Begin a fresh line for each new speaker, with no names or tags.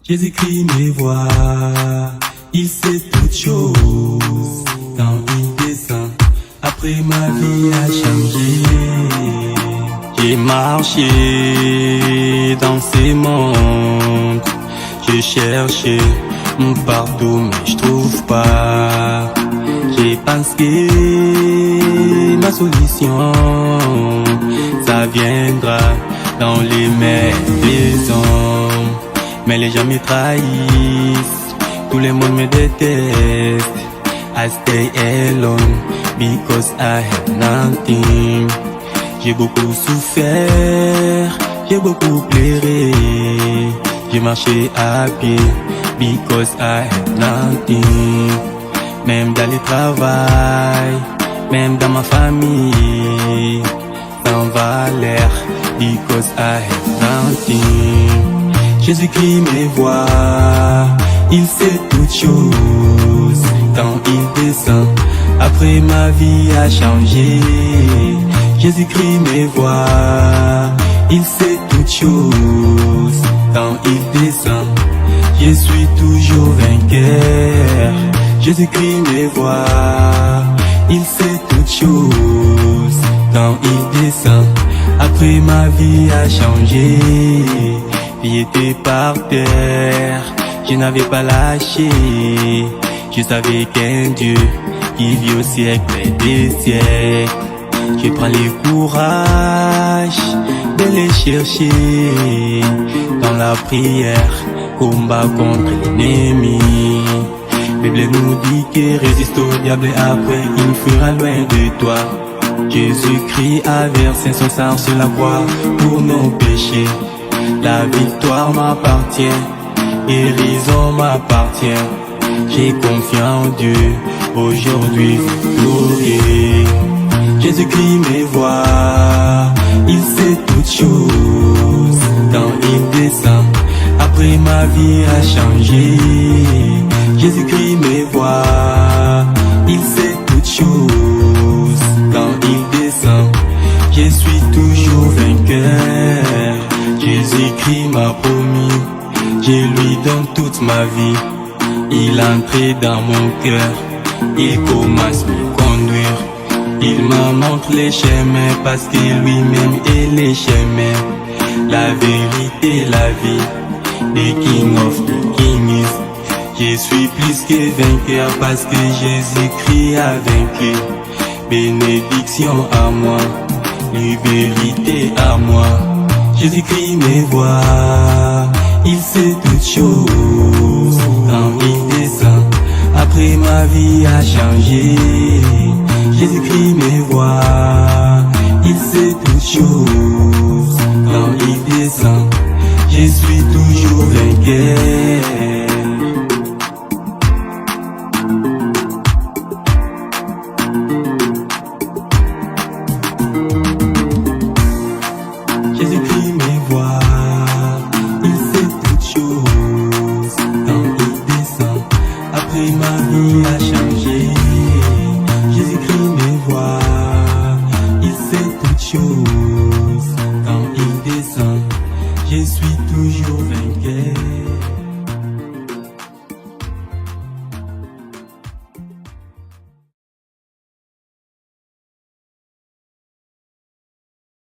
Jésus-Christ mes voix, il sait toutes choses. Quand il descend, après ma vie a changé. J'ai marché dans ces mondes, j'ai cherché partout mais je trouve pas. J'ai pensé ma solution, ça viendra dans les mains des hommes. Mais les gens me trahissent, tout le monde me déteste. I stay alone because I have nothing. J'ai beaucoup souffert, j'ai beaucoup pleuré. J'ai marché à pied because I have nothing. Même dans le travail, même dans ma famille, sans valeur because I have nothing. Jésus-Christ me voit, il sait toutes choses. Quand il descend, après ma vie a changé. Jésus-Christ me voit, il sait toutes choses. Quand il descend, je suis toujours vainqueur. Jésus-Christ me voit, il sait toutes choses. Quand il descend, après ma vie a changé. J'étais par terre, je n'avais pas lâché. Je savais qu'un Dieu qui vit au siècle des siècles. Je prends le courage de les chercher dans la prière, combat contre l'ennemi. La Bible nous dit que résiste au diable et après il fuira loin de toi. Jésus-Christ a versé son sang sur la croix pour nos péchés. La victoire m'appartient, guérison m'appartient. J'ai confiance en Dieu, aujourd'hui victorieux. Jésus-Christ me voit, il sait toutes choses. Quand il descend, après ma vie a changé. Jésus-Christ me voit, il sait toutes choses. Quand il descend, je suis toujours vainqueur. Jésus-Christ m'a promis, je lui donne toute ma vie. Il entre dans mon cœur, il commence à me conduire. Il me montre les chemins parce que lui-même est les chemins. La vérité, la vie, the King of the Kings. Je suis plus que vainqueur parce que Jésus-Christ a vaincu. Bénédiction à moi, liberté à moi. Jésus-Christ me voit, il sait toutes choses. Quand il descend, après ma vie a changé. Jésus-Christ me voit, il sait toutes choses. Quand il descend, je suis toujours vainqueur. Jésus-Christ me voit.